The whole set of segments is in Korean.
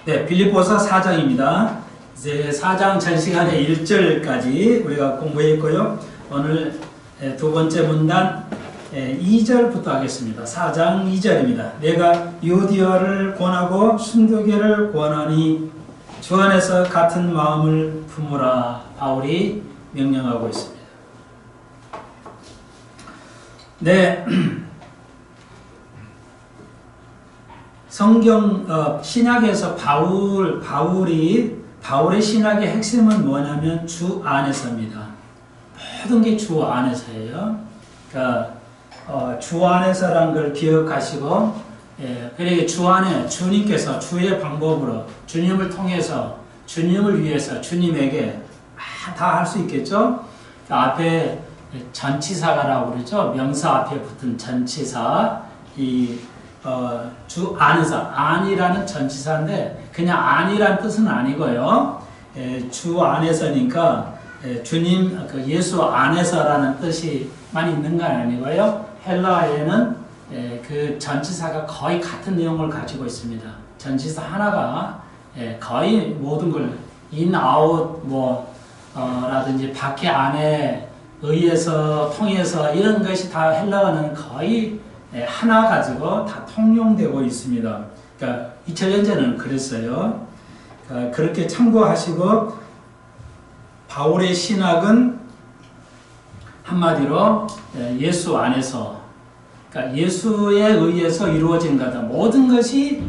네, 빌립보서 4장입니다. 이제 4장 전 시간에 1절까지 우리가 공부했고요. 오늘 두 번째 문단 2절부터 하겠습니다. 4장 2절입니다. 내가 유디아를 권하고 순두계를 권하니 주 안에서 같은 마음을 품으라. 바울이 명령하고 있습니다. 네. 성경 신약에서 바울의 신학의 핵심은 뭐냐면 주 안에서입니다. 모든 게 주 안에서예요. 그러니까 주 안에서라는 걸 기억하시고, 그러니까 주 안에 주님께서 주의 방법으로 주님을 통해서 주님을 위해서 주님에게 다 할 수 있겠죠. 앞에 전치사라고 그러죠. 명사 앞에 붙은 전치사, 주 안에서, 안이라는 전치사인데 그냥 안이라는 뜻은 아니고요. 주 안에서니까 주님, 예수 안에서라는 뜻이만 있는 건 아니고요. 헬라어에는 그 전치사가 거의 같은 내용을 가지고 있습니다. 전치사 하나가 거의 모든 걸 in, out, 라든지 밖에 안에 의해서 통해서 이런 것이 다 헬라어는 거의 하나 가지고 다 통용되고 있습니다. 그러니까 2000년 전에는 그랬어요. 그렇게 참고하시고, 바울의 신학은 한마디로 예수 안에서, 그러니까 예수에 의해서 이루어진 거다. 모든 것이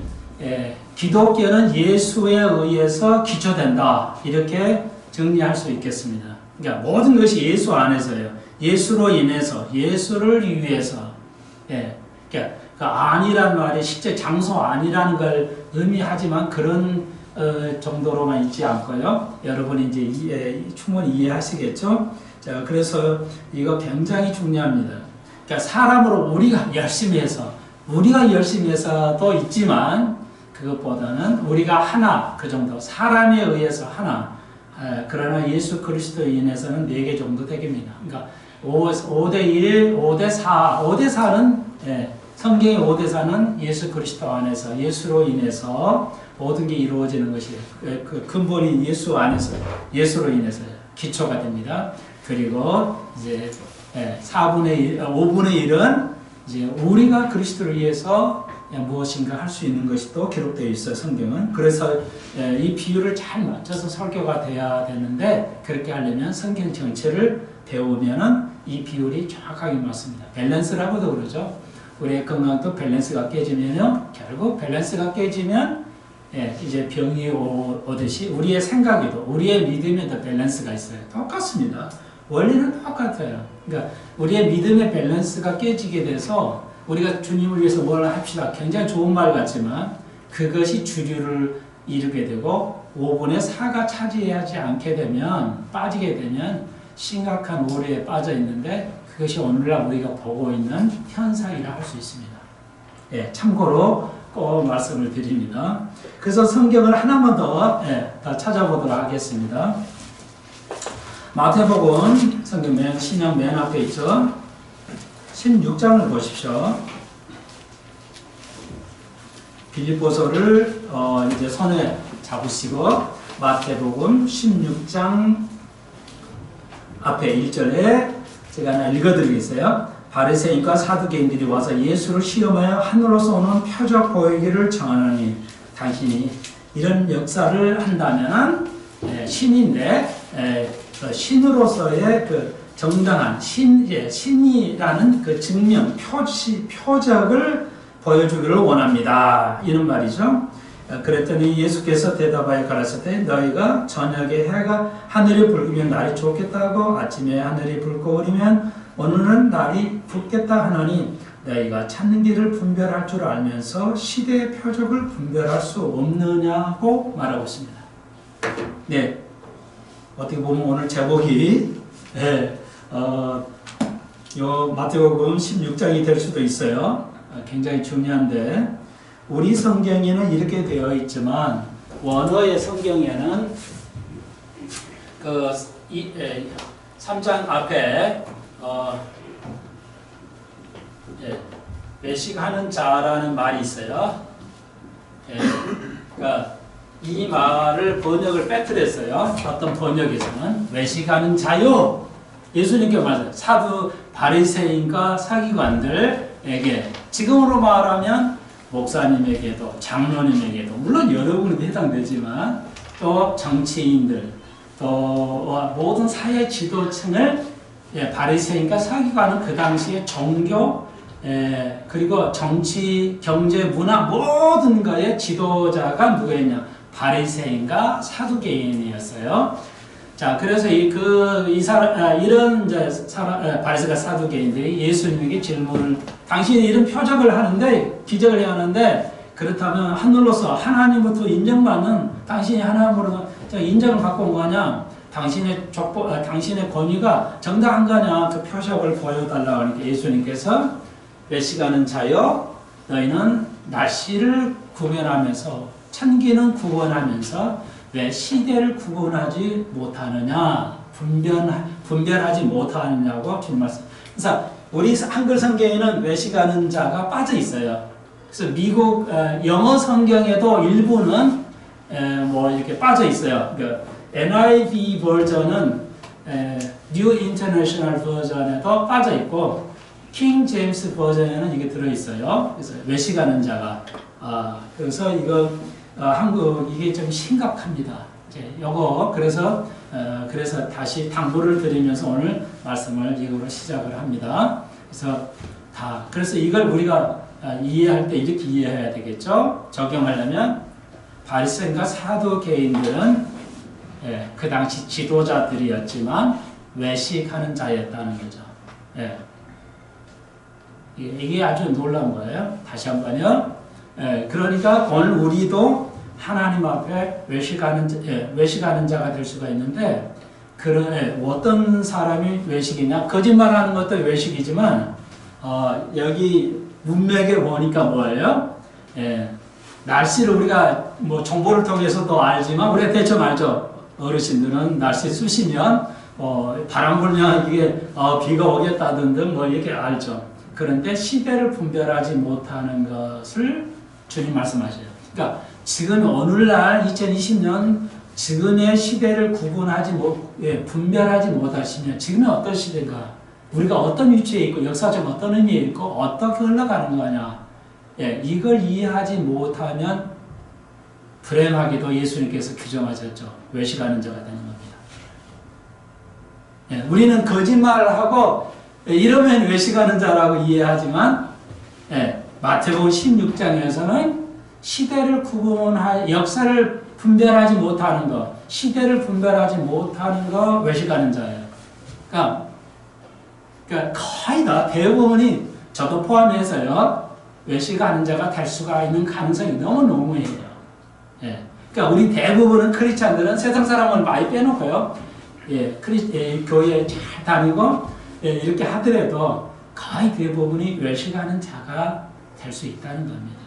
기독교는 예수에 의해서 기초된다. 이렇게 정리할 수 있겠습니다. 그러니까 모든 것이 예수 안에서예요. 예수로 인해서, 예수를 위해서. 그러니까 그 안이라는 말이 실제 장소 안이라는 걸 의미하지만 그런 정도로만 있지 않고요. 여러분이 이제 충분히 이해하시겠죠? 자, 그래서 이거 굉장히 중요합니다. 그러니까 사람으로 우리가 열심히 해서도 있지만 그것보다는 우리가 하나, 그 정도, 사람에 의해서 하나, 그러나 예수 그리스도에 인해서는 4개 정도 되겠습니다. 그러니까 5대1, 5대4, 5대4는 성경의 5대4는 예수 그리스도 안에서, 예수로 인해서 모든 게 이루어지는 것이에요. 그 근본이 예수 안에서, 예수로 인해서 기초가 됩니다. 그리고 이제 5분의 1은 이제 우리가 그리스도를 위해서 무엇인가 할 수 있는 것이 또 기록되어 있어요, 성경은. 그래서 이 비율을 잘 맞춰서 설교가 돼야 되는데, 그렇게 하려면 성경 전체를 배우면은 이 비율이 정확하게 맞습니다. 밸런스라고도 그러죠. 우리의 건강도 밸런스가 깨지면요, 결국 밸런스가 깨지면 이제 병이 오듯이 우리의 생각에도, 우리의 믿음에도 밸런스가 있어요. 똑같습니다. 원리는 똑같아요. 그러니까 우리의 믿음의 밸런스가 깨지게 돼서 우리가 주님을 위해서 뭘 합시다. 굉장히 좋은 말 같지만 그것이 주류를 이루게 되고 5분의 4가 차지하지 않게 되면, 빠지게 되면 심각한 오류에 빠져 있는데, 그것이 오늘날 우리가 보고 있는 현상이라 할 수 있습니다. 참고로 꼭 말씀을 드립니다. 그래서 성경을 하나만 더 찾아보도록 하겠습니다. 마태복음 성경 신약 맨 앞에 있죠. 16장을 보십시오. 빌립보서를 이제 손에 잡으시고 마태복음 16장 앞에 1절에 제가 하나 읽어드리겠어요. 바리새인과 사두개인들이 와서 예수를 시험하여 하늘로서 오는 표적 보이기를 청하노니 당신이 이런 역사를 한다면 신인데 신으로서의 그 정당한 신이라는 그 증명, 표적을 보여주기를 원합니다. 이런 말이죠. 그랬더니 예수께서 대답하여 가라사대 너희가 저녁에 해가 하늘이 붉으면 날이 좋겠다고 아침에 하늘이 붉고 흐리면 오늘은 날이 붓겠다 하나니 너희가 찾는 길을 분별할 줄 알면서 시대의 표적을 분별할 수 없느냐고 말하고 있습니다. 네, 어떻게 보면 오늘 제목이 요 마태복음 16장이 될 수도 있어요. 굉장히 중요한데, 우리 성경에는 이렇게 되어 있지만 원어의 성경에는 그 3장 앞에 외식하는 자라는 말이 있어요. 그러니까 이 말을 번역을 빼뜨렸어요. 어떤 번역에서는 외식하는 자요. 예수님께 말해요. 사두 바리새인과 사기관들에게 지금으로 말하면 목사님에게도 장로님에게도 물론 여러분에도 해당되지만 또 정치인들 또 모든 사회 지도층을 바리새인과 사기관은 그 당시에 종교 그리고 정치, 경제, 문화 모든 거의 지도자가 누구였냐? 바리새인과 사두개인이었어요. 자, 그래서 이런 바리새인과 사두개인들이 예수님에게 질문을, 당신이 이런 표적을 하는데, 기적을 해야 하는데, 그렇다면 하늘로서 하나님부터 인정받는, 당신이 하나님으로 인정을 받고 온 거냐? 당신의 권위가 정당한 거냐? 그 표적을 보여달라고 하니까 예수님께서 외식하는 자여, 너희는 날씨를 구별하면서 천기는 구분하면서 왜 시대를 구분하지 못하느냐, 분별하지 못하느냐고 주님 말씀. 그래서 우리 한글 성경에는 외식하는 자가 빠져 있어요. 그래서 미국 영어 성경에도 일부는 이렇게 빠져 있어요. 그러니까 NIV 버전은 New International 버전에도 빠져 있고 킹 제임스 버전에는 이게 들어 있어요. 그래서 외식하는 자가 그래서 이거 한국 이게 좀 심각합니다. 이제 요거 그래서 다시 당부를 드리면서 오늘 말씀을 이거로 시작을 합니다. 그래서 이걸 우리가 이해할 때 이렇게 이해해야 되겠죠. 적용하려면 바리새인과 사두개인들은 그 당시 지도자들이었지만 외식하는 자였다는 거죠. 이게 아주 놀라운 거예요. 다시 한번요. 그러니까 오늘 우리도 하나님 앞에 외식하는 자가 될 수가 있는데, 어떤 사람이 외식이냐? 거짓말하는 것도 외식이지만, 여기 문맥에 보니까 뭐예요? 날씨를 우리가 정보를 통해서도 알지만, 우리가 대충 알죠? 어르신들은 날씨 쑤시면, 바람 불면 이게, 비가 오겠다 등등 이렇게 알죠. 그런데 시대를 분별하지 못하는 것을 주님 말씀하셔요. 그러니까 지금 오늘날 2020년 지금의 시대를 분별하지 못하시면 지금이 어떤 시대인가, 우리가 어떤 위치에 있고 역사적 어떤 의미에 있고 어떻게 흘러가는 거냐, 이걸 이해하지 못하면 불행하게도 예수님께서 규정하셨죠. 외식하는 자가 되는 겁니다. 우리는 거짓말을 하고 이러면 외식하는 자라고 이해하지만 마태복음 16장에서는 시대를 역사를 분별하지 못하는 것, 시대를 분별하지 못하는 것 외식하는 자예요. 그러니까 거의 다 대부분이 저도 포함해서요 외식하는 자가 될 수가 있는 가능성이 너무너무해요. 그러니까 우리 대부분은 크리스찬들은 세상 사람을 많이 빼놓고요, 교회 잘 다니고 이렇게 하더라도 거의 대부분이 외식하는 자가 될 수 있다는 겁니다.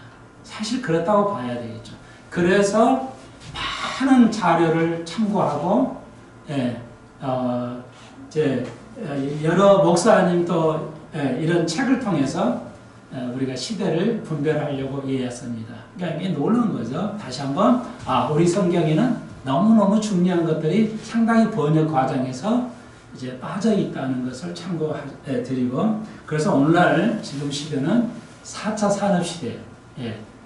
사실 그렇다고 봐야 되겠죠. 그래서 많은 자료를 참고하고, 여러 목사님도 이런 책을 통해서 우리가 시대를 분별하려고 이해했습니다. 그러니까 이게 놀라운 거죠. 다시 한번, 우리 성경에는 너무너무 중요한 것들이 상당히 번역 과정에서 이제 빠져 있다는 것을 참고해 드리고, 그래서 오늘날 지금 시대는 4차 산업시대예요.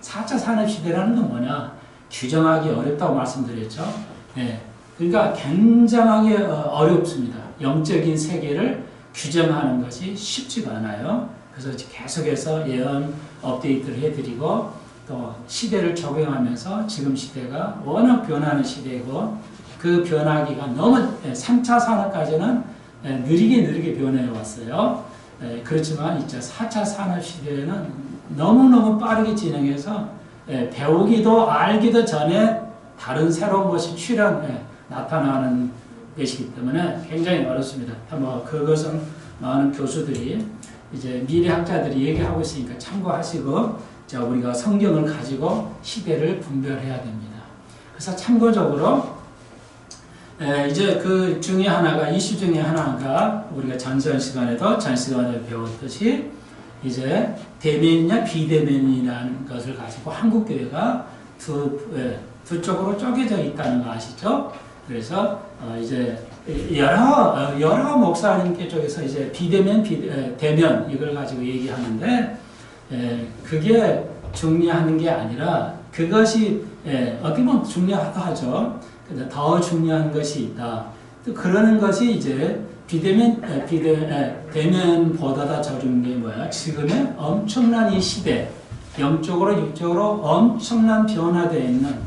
4차 산업시대라는 건 뭐냐? 규정하기 어렵다고 말씀드렸죠. 그러니까 굉장하게 어렵습니다. 영적인 세계를 규정하는 것이 쉽지가 않아요. 그래서 계속해서 예언 업데이트를 해드리고, 또 시대를 적용하면서 지금 시대가 워낙 변하는 시대이고, 그 변하기가 너무 3차 산업까지는 느리게 변해 왔어요. 그렇지만 이제 4차 산업 시대에는 너무너무 빠르게 진행해서 배우기도 알기도 전에 다른 새로운 것이 나타나는 것이기 때문에 굉장히 어렵습니다. 그것은 많은 교수들이 이제 미래학자들이 얘기하고 있으니까 참고하시고, 우리가 성경을 가지고 시대를 분별해야 됩니다. 그래서 참고적으로 이제 그 중에 하나가, 이슈 중에 하나가 우리가 전 시간에 배웠듯이 이제 대면이냐 비대면이라는 것을 가지고 한국교회가 두 쪽으로 쪼개져 있다는 거 아시죠? 그래서 이제 여러 목사님께 쪽에서 이제 비대면, 대면 이걸 가지고 얘기하는데 그게 중요한 게 아니라 그것이 어떻게 보면 중요하다 하죠. 근데 더 중요한 것이 있다. 또 그러는 것이 이제 대면보다 더 중요한 게 뭐야? 지금의 엄청난 이 시대, 영적으로 육적으로 엄청난 변화되어 있는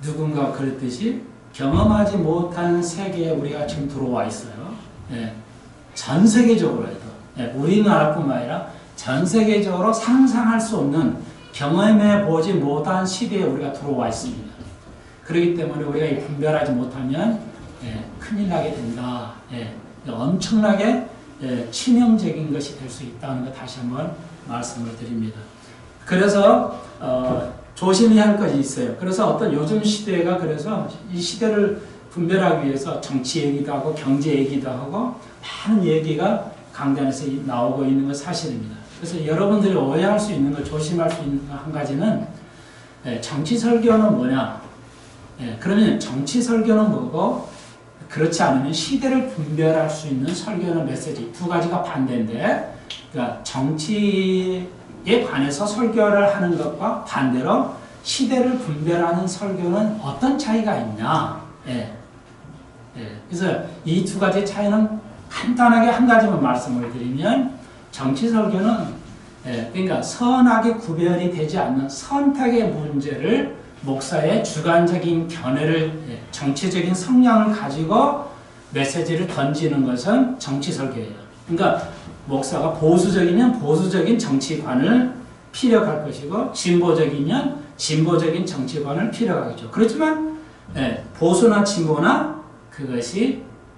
누군가 그랬듯이 경험하지 못한 세계에 우리가 지금 들어와 있어요. 전 세계적으로 해도 우리나라뿐만 아니라 전 세계적으로 상상할 수 없는 경험해 보지 못한 시대에 우리가 들어와 있습니다. 그렇기 때문에 우리가 이 분별하지 못하면 큰일 나게 된다. 엄청나게 치명적인 것이 될 수 있다는 거 다시 한번 말씀을 드립니다. 그래서 조심해야 할 것이 있어요. 그래서 어떤 요즘 시대가 그래서 이 시대를 분별하기 위해서 정치 얘기도 하고 경제 얘기도 하고 많은 얘기가 강단에서 나오고 있는 건 사실입니다. 그래서 여러분들이 오해할 수 있는 것, 조심할 수 있는 한 가지는 정치 설교는 뭐냐? 그러면 정치 설교는 뭐고 그렇지 않으면 시대를 분별할 수 있는 설교는 메시지 두 가지가 반대인데 그러니까 정치에 관해서 설교를 하는 것과 반대로 시대를 분별하는 설교는 어떤 차이가 있냐? 그래서 이 두 가지 차이는 간단하게 한 가지만 말씀을 드리면 정치 설교는 그러니까 선악의 구별이 되지 않는 선택의 문제를 목사의 주관적인 견해를 정치적인 성향을 가지고 메시지를 던지는 것은 정치 설교예요. 그러니까 목사가 보수적이면 보수적인 정치관을 피력할 것이고 진보적이면 진보적인 정치관을 피력하겠죠. 그렇지만 보수나 진보나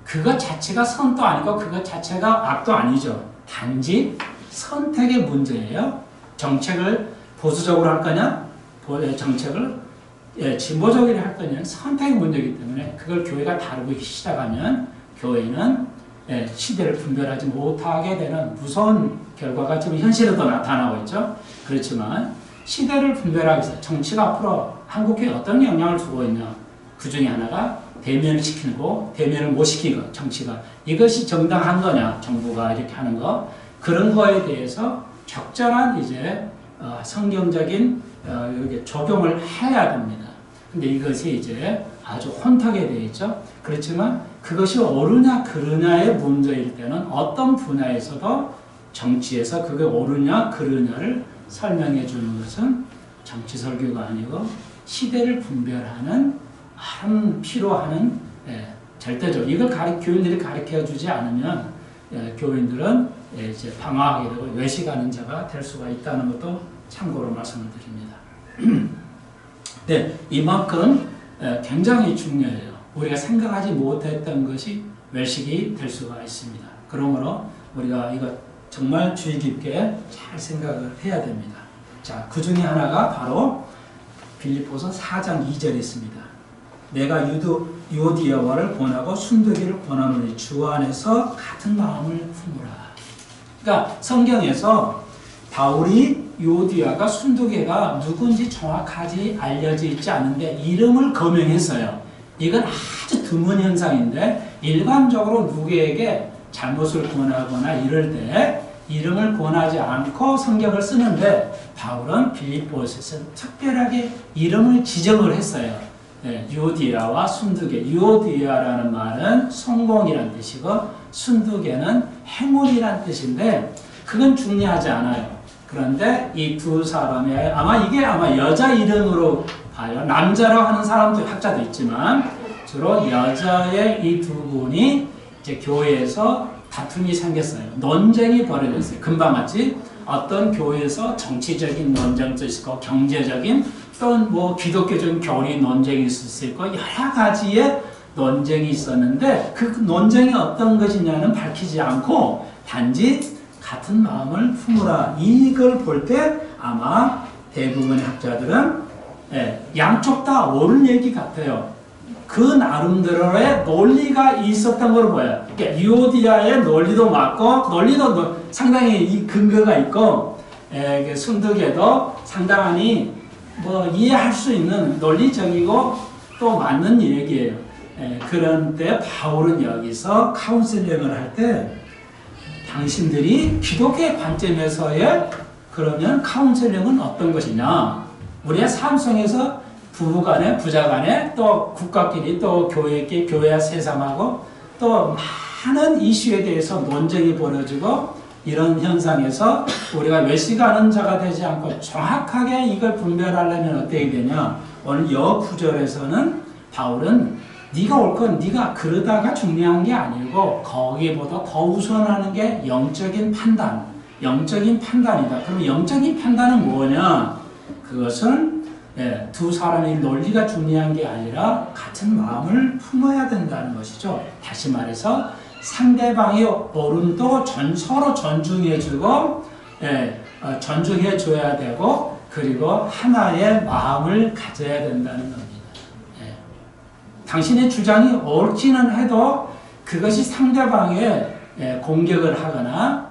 그것 자체가 선도 아니고 그것 자체가 악도 아니죠. 단지 선택의 문제예요. 정책을 보수적으로 할 거냐, 정책을 진보적으로 할 거냐 선택의 문제이기 때문에 그걸 교회가 다루기 시작하면 교회는 시대를 분별하지 못하게 되는 무서운 결과가 지금 현실에도 나타나고 있죠. 그렇지만 시대를 분별하기 위해서 정치가 앞으로 한국에 어떤 영향을 주고 있냐 그 중에 하나가 대면을 시키고 대면을 못 시키고 정치가 이것이 정당한 거냐 정부가 이렇게 하는 거 그런 거에 대해서 적절한 이제 성경적인 이렇게 적용을 해야 됩니다. 근데 이것이 이제 아주 혼탁에 되어 있죠. 그렇지만 그것이 옳으냐 그르냐의 문제일 때는 어떤 분야에서도 정치에서 그게 옳으냐 그르냐를 설명해 주는 것은 정치 설교가 아니고 시대를 분별하는 필요하는 절대적으로 이걸 교인들이 가르쳐 주지 않으면 교인들은 이제 방황하게 되고 외식하는 자가 될 수가 있다는 것도 참고로 말씀을 드립니다. 네, 이만큼 굉장히 중요해요. 우리가 생각하지 못했던 것이 외식이 될 수가 있습니다. 그러므로 우리가 이거 정말 주의 깊게 잘 생각을 해야 됩니다. 자, 그 중에 하나가 바로 빌립보서 4장 2절에 있습니다. 내가 유오디아와를 권하고 순두기를 권하노니 주 안에서 같은 마음을 품으라. 그러니까 성경에서 바울이 유오디아가 순두개가 누군지 정확하게 알려져 있지 않은데 이름을 거명했어요. 이건 아주 드문 현상인데 일반적으로 누구에게 잘못을 권하거나 이럴 때 이름을 권하지 않고 성경을 쓰는데 바울은 빌립보서에서 특별하게 이름을 지정을 했어요. 유오디아와 순두개. 유오디아라는 말은 성공이란 뜻이고 순두개는 행운이란 뜻인데 그건 중요하지 않아요. 그런데 이 두 사람의 이게 여자 이름으로 봐요. 남자로 하는 사람도 학자도 있지만 주로 여자의 이 두 분이 이제 교회에서 다툼이 생겼어요. 논쟁이 벌어졌어요. 금방 같이 어떤 교회에서 정치적인 논쟁도 있고 경제적인 또는 뭐 기독교적인 교리 논쟁이 있을 수 있고 여러 가지의 논쟁이 있었는데 그 논쟁이 어떤 것이냐는 밝히지 않고 단지 같은 마음을 품으라. 이걸 볼 때 아마 대부분의 학자들은 양쪽 다 옳은 얘기 같아요. 그 나름대로의 논리가 있었던 걸 보여요. 그러니까 유오디아의 논리도 맞고 논리도 상당히 이 근거가 있고 순두개도 상당히 뭐 이해할 수 있는 논리적이고 또 맞는 얘기예요. 그런데 바울은 여기서 카운셀링을 할 때 당신들이 기독교의 관점에서의 그러면 카운셀링은 어떤 것이냐? 우리의 삶 속에서 부부간에, 부자간에, 또 국가끼리, 또 교회끼리, 교회와 세상하고 또 많은 이슈에 대해서 논쟁이 벌어지고 이런 현상에서 우리가 외식하는 자가 되지 않고 정확하게 이걸 분별하려면 어떻게 되냐? 오늘 여 구절에서는 바울은 네가 올 건 네가 그러다가 중요한 게 아니고 거기보다 더 우선하는 게 영적인 판단, 영적인 판단이다. 그럼 영적인 판단은 뭐냐? 그것은 두 사람의 논리가 중요한 게 아니라 같은 마음을 품어야 된다는 것이죠. 다시 말해서 상대방이 옳음도 서로 존중해주고 존중해줘야 되고 그리고 하나의 마음을 가져야 된다는 겁니다. 당신의 주장이 옳기는 해도 그것이 상대방의 공격을 하거나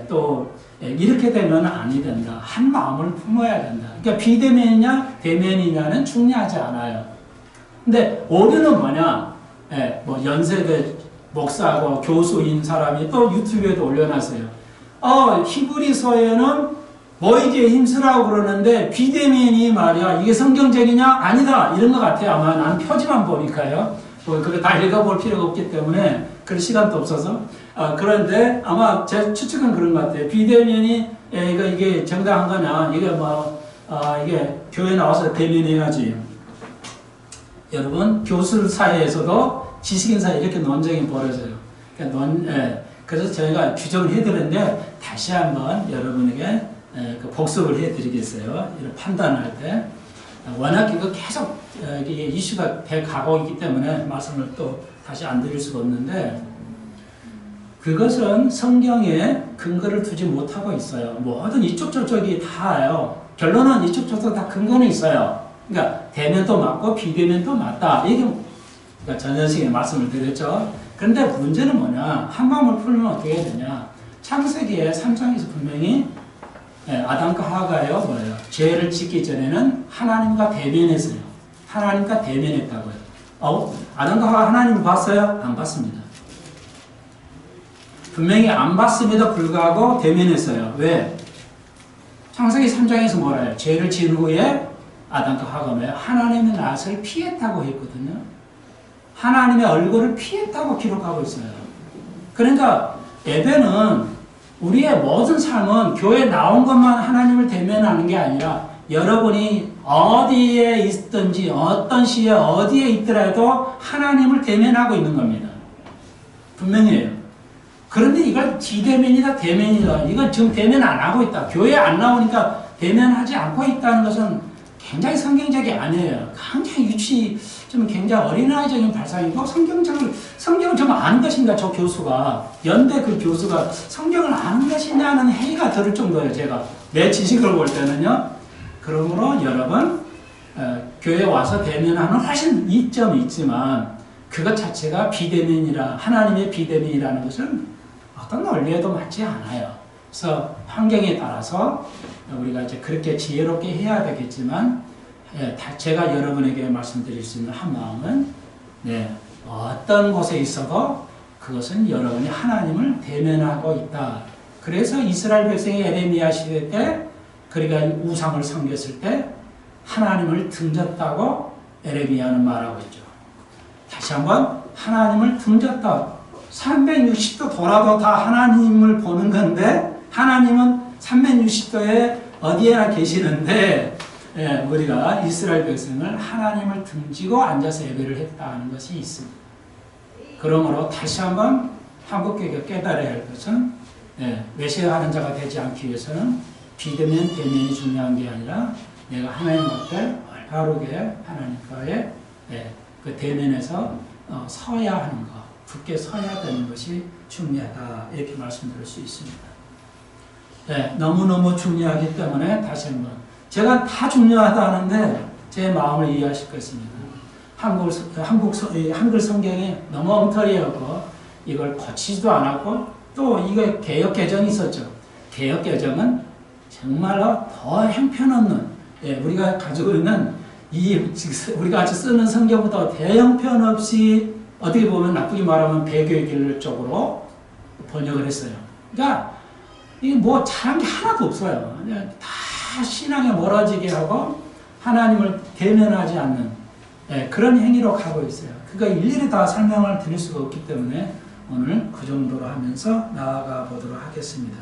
또 이렇게 되면 아니 된다. 한 마음을 품어야 된다. 그러니까 비대면이냐 대면이냐는 중요하지 않아요. 근데 오류는 뭐냐? 뭐 연세대 목사하고 교수인 사람이 또 유튜브에도 올려놨어요. 히브리서에는 너희에게 힘쓰라고 그러는데 비대면이 말이야 이게 성경적이냐? 아니다. 이런 것 같아요. 아마 난 표지만 보니까요. 그걸 다 읽어볼 필요가 없기 때문에 그럴 시간도 없어서 그런데 아마 제 추측은 그런 것 같아요. 비대면이 이게 정당한 거냐? 이게 이게 교회 나와서 대면해야지. 여러분 교수 사이에서도 지식인 사이 이렇게 논쟁이 벌어져요. 그러니까 그래서 저희가 규정을 해드렸는데 다시 한번 여러분에게 복습을 해드리겠어요. 이런 판단할 때 워낙 이거 계속 이게 이슈가 돼 가고 있기 때문에 말씀을 또 다시 안 드릴 수가 없는데 그것은 성경에 근거를 두지 못하고 있어요. 뭐든 이쪽 저쪽이 다요. 결론은 이쪽 저쪽 다 근거는 있어요. 그러니까 대면도 맞고 비대면도 맞다. 이게 그러니까 전전 시간에 말씀을 드렸죠. 그런데 문제는 뭐냐? 한 마음을 풀면 어떻게 해야 되냐? 창세기의 3장에서 분명히 아담과 하와가요 뭐예요? 죄를 짓기 전에는 하나님과 대면했어요. 하나님과 대면했다고요. 아담과 하와 하나님 봤어요? 안 봤습니다. 분명히 안 봤음에도 불구하고 대면했어요. 왜? 창세기 3장에서 뭐라 해요? 죄를 지은 후에 아담과 하와가 뭐예요? 하나님의 낯을 피했다고 했거든요. 하나님의 얼굴을 피했다고 기록하고 있어요. 그러니까 에덴은 우리의 모든 삶은 교회에 나온 것만 하나님을 대면하는 게 아니라 여러분이 어디에 있든지 어떤 시에 어디에 있더라도 하나님을 대면하고 있는 겁니다. 분명해요. 그런데 이걸 비대면이다 대면이다 이건 지금 대면 안 하고 있다. 교회에 안 나오니까 대면하지 않고 있다는 것은 굉장히 성경적이 아니에요. 굉장히 좀 굉장히 어린아이적인 발상이고 성경을 좀 아는 것인가 저 교수가 연대 그 교수가 성경을 아는 것이냐는 회의가 들을 정도예요. 제가 내 지식을 볼 때는요. 그러므로 여러분 교회에 와서 대면하는 훨씬 이점이 있지만 그것 자체가 비대면이라 하나님의 비대면이라는 것은 어떤 논리에도 맞지 않아요. 그래서 환경에 따라서 우리가 이제 그렇게 지혜롭게 해야 되겠지만 제가 여러분에게 말씀드릴 수 있는 한 마음은 어떤 곳에 있어도 그것은 여러분이 하나님을 대면하고 있다. 그래서 이스라엘 백성이 에레미야 시대 때 그러니까 우상을 섬겼을 때 하나님을 등졌다고 에레미야는 말하고 있죠. 다시 한번 하나님을 등졌다. 360도 돌아도 다 하나님을 보는 건데 하나님은 360도에 어디에나 계시는데 우리가 이스라엘 백성을 하나님을 등지고 앉아서 예배를 했다는 것이 있습니다. 그러므로 다시 한번 한국교회가 깨달아야 할 것은 외식하는 자가 되지 않기 위해서는 비대면 대면이 중요한 게 아니라 내가 하나님 앞에 바르게 하나님과의 그 대면에서 서야 하는 것, 굳게 서야 되는 것이 중요하다 이렇게 말씀드릴 수 있습니다. 너무너무 중요하기 때문에 다시 한번 제가 다 중요하다 하는데 제 마음을 이해하실 것입니다. 한글 성경이 너무 엉터리였고 이걸 고치지도 않았고 또 이거 개혁 개정이 있었죠. 개혁 개정은 정말로 더 형편없는 예, 우리가 가지고 있는 우리가 같이 쓰는 성경부터 대형편 없이 어떻게 보면 나쁘게 말하면 배교의 길 쪽으로 번역을 했어요. 그러니까 이게 뭐 잘한 게 하나도 없어요. 그냥 다 신앙에 멀어지게 하고 하나님을 대면하지 않는 그런 행위로 가고 있어요. 그러니까 일일이 다 설명을 드릴 수가 없기 때문에 오늘 그 정도로 하면서 나아가 보도록 하겠습니다.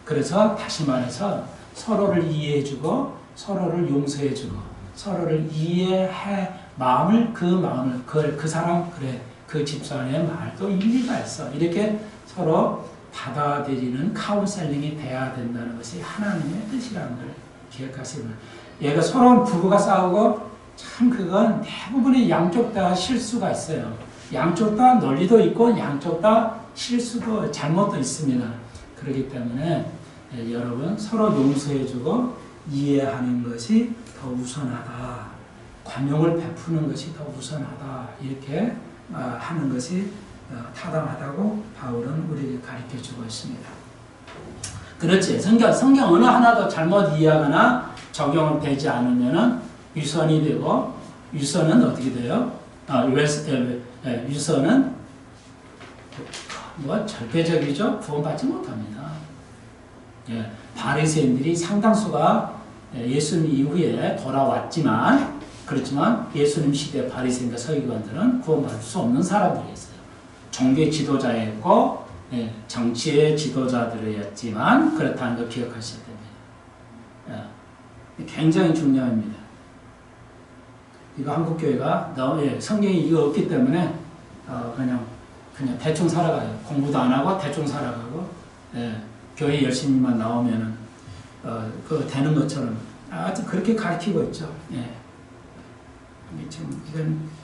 그래서 다시 말해서 서로를 이해해주고 서로를 용서해주고 서로를 이해해 그 사람 그래 그 집사의 말도 일리가 있어 이렇게 서로 받아들이는 카운셀링이 돼야 된다는 것이 하나님의 뜻이라는 걸 기억하시고, 얘가 서로 부부가 싸우고 참 그건 대부분의 양쪽 다 실수가 있어요. 양쪽 다 논리도 있고 양쪽 다 실수도 잘못도 있습니다. 그렇기 때문에 여러분 서로 용서해주고 이해하는 것이 더 우선하다. 관용을 베푸는 것이 더 우선하다. 이렇게 하는 것이 타당하다고 바울은 우리에게 가르쳐주고 있습니다. 그렇지. 성경 어느 하나도 잘못 이해하거나 적용을 되지 않으면 유선이 되고, 유선은 어떻게 돼요? 유선은 절대적이죠. 구원받지 못합니다. 예, 바리새인들이 상당수가 예수님 이후에 돌아왔지만, 그렇지만 예수님 시대 바리새인과 서기관들은 구원받을 수 없는 사람들이었어요. 종교의 지도자였고 정치의 지도자들이었지만 그렇다는 걸 기억하셔야 됩니다. 굉장히 중요합니다. 이거 한국교회가 성경이 이거 없기 때문에 그냥 대충 살아가요. 공부도 안 하고 대충 살아가고 교회 열심히만 나오면은 그 되는 것처럼 아주 그렇게 가르치고 있죠. 참 이건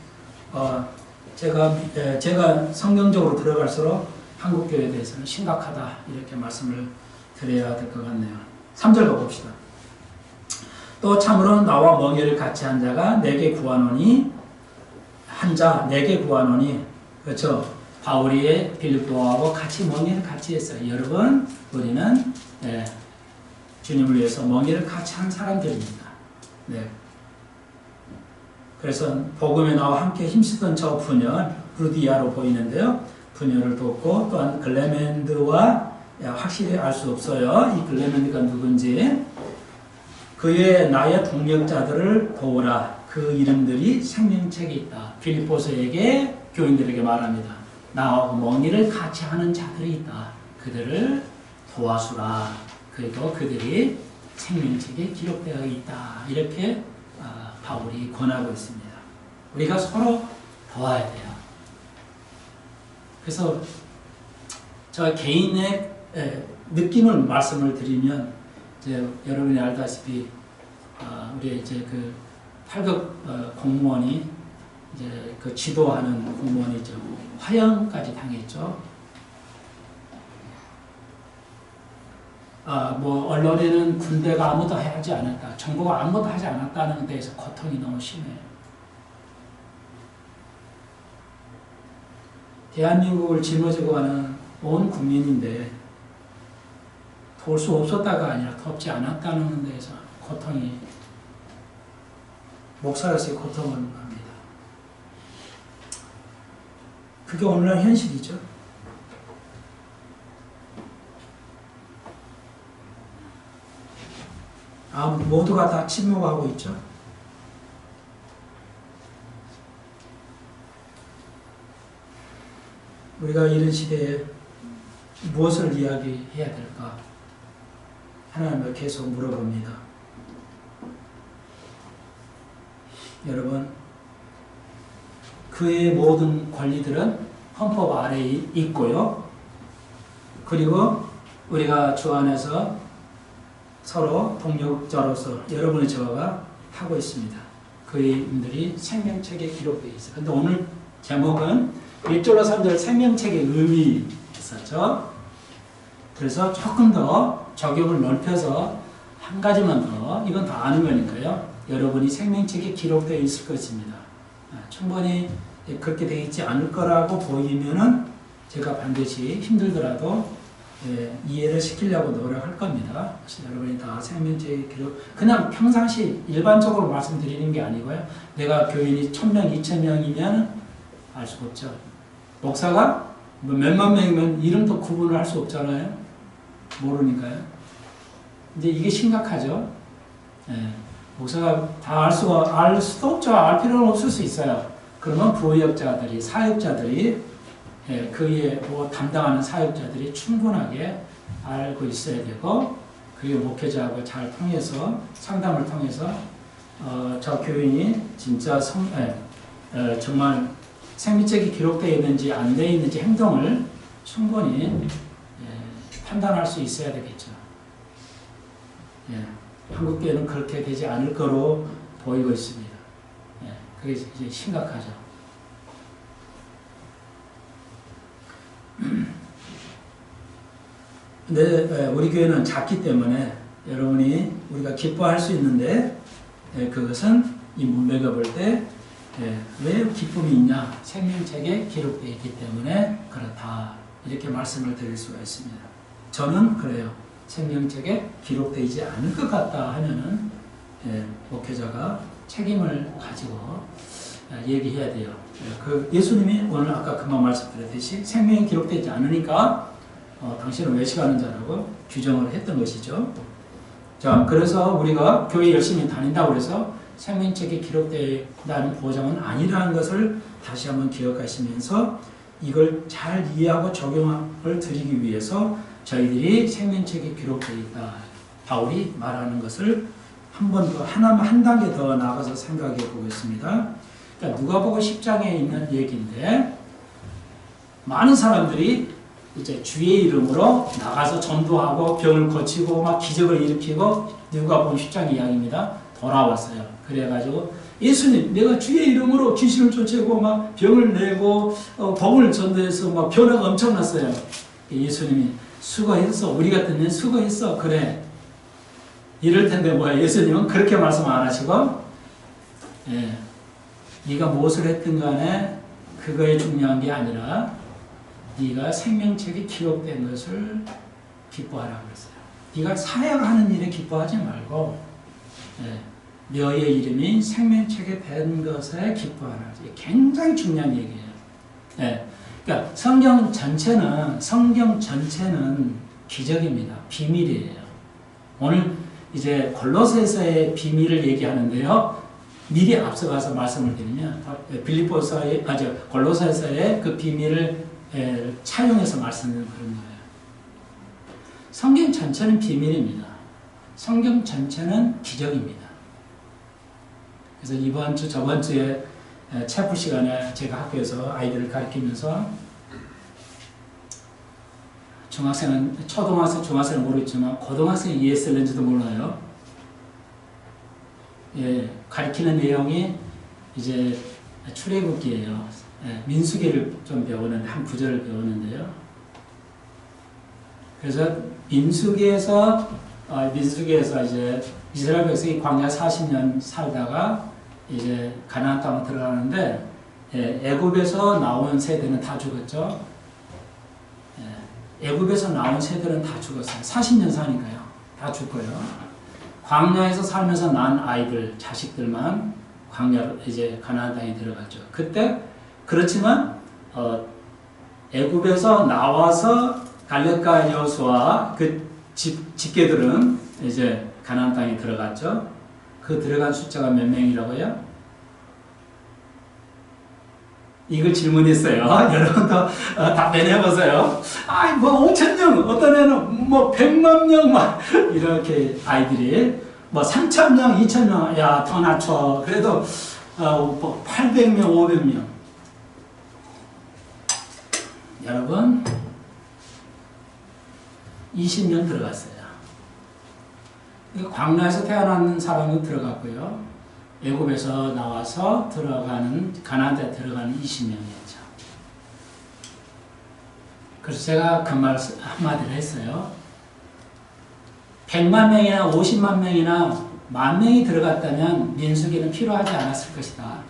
제가 성경적으로 들어갈수록 한국교회에 대해서는 심각하다 이렇게 말씀을 드려야 될 것 같네요. 3절 가봅시다. 또 참으로 나와 멍에를 같이 한 자가 내게 구하노니, 내게 구하노니, 그렇죠? 바울이 빌립보하고 같이 멍에를 같이 했어요. 여러분, 우리는 주님을 위해서 멍에를 같이 한 사람들입니다. 네. 그래서 복음에 나와 함께 힘쓰던 저 부녀 루디아로 보이는데요. 부녀를 돕고, 또한 글레멘드와 확실히 알 수 없어요. 이 글레멘드가 누군지. 그의 나의 동력자들을 도우라. 그 이름들이 생명책에 있다. 빌립보서에게 교인들에게 말합니다. 나와 멍이를 같이 하는 자들이 있다. 그들을 도와주라. 그리고 그들이 생명책에 기록되어 있다. 이렇게 바울이 권하고 있습니다. 우리가 서로 도와야 돼요. 그래서 저 개인의 느낌을 말씀을 드리면, 이제 여러분이 알다시피 우리 이제 그 8급 공무원이 이제 그 지도하는 공무원이죠. 화형까지 당했죠. 뭐 언론에는 군대가 아무도 하지 않았다, 정부가 아무도 하지 않았다는 데에서 고통이 너무 심해요. 대한민국을 짊어지고 가는 온 국민인데 도울 수 없었다가 아니라 돕지 않았다는 데에서 고통이, 목사로서의 고통을 합니다. 그게 오늘날 현실이죠. 모두가 다 침묵하고 있죠. 우리가 이런 시대에 무엇을 이야기해야 될까? 하나님을 계속 물어봅니다. 여러분, 그의 모든 권리들은 헌법 아래에 있고요. 그리고 우리가 주 안에서 서로 동력자로서 여러분의 저와 하고 있습니다. 그들이 생명책에 기록되어 있어요. 근데 오늘 제목은 1절로 3절 생명책의 의미 있었죠. 그래서 조금 더 적용을 넓혀서 한 가지만 더, 이건 다 아는 거니까요. 여러분이 생명책에 기록되어 있을 것입니다. 충분히 그렇게 되어 있지 않을 거라고 보이면은 제가 반드시 힘들더라도 이해를 시키려고 노력할 겁니다. 그래서 여러분이 다 생명체계 기록, 그냥 평상시 일반적으로 말씀드리는 게 아니고요. 내가 교인이 1000명, 2000명이면 알 수가 없죠. 목사가 뭐 몇만 명이면 이름도 구분을 할 수 없잖아요. 모르니까요. 근데 이게 심각하죠. 목사가 다 알 수도 없죠. 알 필요는 없을 수 있어요. 그러면 부역자들이, 사역자들이, 그에 뭐 담당하는 사역자들이 충분하게 알고 있어야 되고, 그게 목회자하고 잘 통해서, 상담을 통해서, 저 교인이 진짜 정말 생리책이 기록되어 있는지 안 되어 있는지 행동을 충분히 판단할 수 있어야 되겠죠. 한국교회는 그렇게 되지 않을 거로 보이고 있습니다. 그게 이제 심각하죠. 근데 우리 교회는 작기 때문에 여러분이 우리가 기뻐할 수 있는데 그것은 이 문맥을 볼 때 왜 기쁨이 있냐? 생명책에 기록되어 있기 때문에 그렇다. 이렇게 말씀을 드릴 수가 있습니다. 저는 그래요. 생명책에 기록되지 않을 것 같다 하면은 목회자가 책임을 가지고 얘기해야 돼요. 그 예수님이 오늘 아까 금방 말씀드렸듯이 생명이 기록되지 않으니까 당신은 외식하는 자라고 규정을 했던 것이죠. 자, 그래서 우리가 교회 열심히 다닌다고 해서 생명책에 기록된다는 보장은 아니라는 것을 다시 한번 기억하시면서 이걸 잘 이해하고 적용을 드리기 위해서 저희들이 생명책에 기록되어 있다. 바울이 말하는 것을 한 번 더, 한 단계 더 나아가서 생각해 보겠습니다. 그러니까 누가복음 10장에 있는 얘기인데, 많은 사람들이 이제 주의 이름으로 나가서 전도하고 병을 고치고 막 기적을 일으키고, 누가복음 10장 이야기입니다. 돌아왔어요. 그래가지고 예수님, 내가 주의 이름으로 귀신을 쫓아내고 막 병을 내고 복음을 전도해서 막 변화가 엄청났어요. 예수님이 수고했어. 우리 같은 애 수고했어. 그래. 이럴 텐데 뭐야. 예수님은 그렇게 말씀 안 하시고, 네가 무엇을 했든 간에 그거에 중요한 게 아니라 네가 생명책에 기록된 것을 기뻐하라 그랬어요. 네가 사역하는 일에 기뻐하지 말고 너의 이름이 생명책에 된 것에 기뻐하라. 굉장히 중요한 얘기예요. 그러니까 성경 전체는 기적입니다. 비밀이에요. 오늘 이제 골로새서의 비밀을 얘기하는데요. 미리 앞서가서 말씀을 드리면 골로새서의 그 비밀을 차용해서 말씀드리는 그런 거예요. 성경 전체는 비밀입니다. 성경 전체는 기적입니다. 그래서 저번 주에 체프 시간에 제가 학교에서 아이들을 가르치면서 중학생은 모르겠지만 고등학생이 이해했을는지도 몰라요. 가르치는 내용이 이제 출애굽기예요. 민수기를 좀 배우는데 한 구절을 배우는데요. 그래서 민수기에서 이제 이스라엘 백성이 광야 40년 살다가 이제 가나안 땅에 들어가는데 애굽에서 나온 세대는 다 죽었죠. 애굽에서 나온 세대는 다 죽었어요. 40년 사니까요. 다 죽고요. 광야에서 살면서 난 아이들, 자식들만 광야로 이제 가나안 땅에 들어갔죠. 그때 그렇지만 애굽에서 나와서 갈렙과 여호수아 그 집계들은 이제 가나안 땅에 들어갔죠. 그 들어간 숫자가 몇 명이라고요? 이걸 질문했어요. 여러분도 답변해보세요. 뭐 5,000명, 어떤 애는 뭐 100만 명, 막 이렇게 아이들이 뭐 3,000명, 2,000명, 야, 더 낮춰. 그래도 800명, 500명. 여러분, 20년 들어갔어요. 광야에서 태어난 사람은 들어갔고요. 애굽에서 나와서 가나안에 들어가는 20명이었죠. 그래서 제가 그 말 한마디를 했어요. 100만 명이나 50만 명이나 10,000명이 들어갔다면 민수기는 필요하지 않았을 것이다.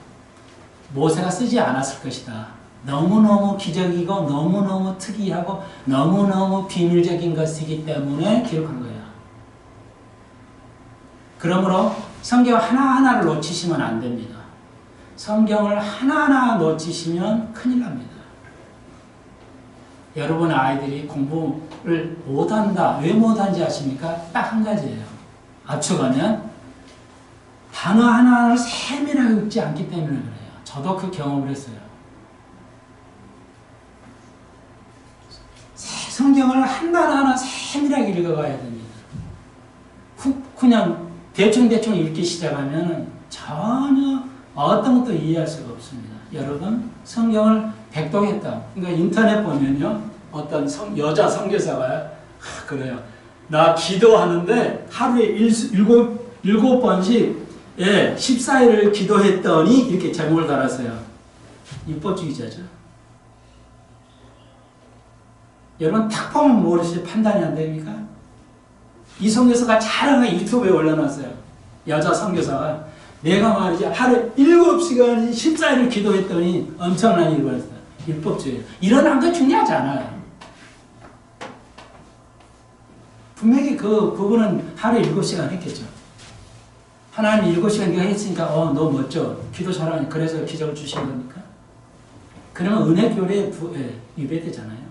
모세가 쓰지 않았을 것이다. 너무너무 기적이고 너무너무 특이하고 너무너무 비밀적인 것이기 때문에 기록한 거예요. 그러므로 성경 하나하나를 놓치시면 안 됩니다. 성경을 하나하나 놓치시면 큰일 납니다. 여러분 아이들이 공부를 못한다. 왜 못한지 아십니까? 딱 한 가지예요. 압축하면 단어 하나하나를 세밀하게 읽지 않기 때문에 그래요. 저도 그 경험을 했어요. 성경을 한 단어 하나 세밀하게 읽어가야 됩니다. 그냥 대충대충 읽기 시작하면 전혀 어떤 것도 이해할 수가 없습니다. 여러분 성경을 백독했다. 그러니까 인터넷 보면요. 어떤 여자 선교사가 그래요. 나 기도하는데 하루에 일곱 번씩 14일을 기도했더니 이렇게 제목을 달았어요. 율법주의자죠. 여러분 딱 보면 모르시 판단이 안 됩니까? 이 선교사가 자랑하게 유튜브에 올려놨어요. 여자 선교사가 내가 말이지 하루에 7시간 14일을 기도했더니 엄청난 일을 벌였어요. 율법주의. 일어난 건 중요하지 않아요. 분명히 그분은 하루에 7시간 했겠죠. 하나님 7시간 네가 했으니까 너 멋져. 기도 잘하니 그래서 기적을 주신 겁니까? 그러면 은혜 교회에 위배되잖아요.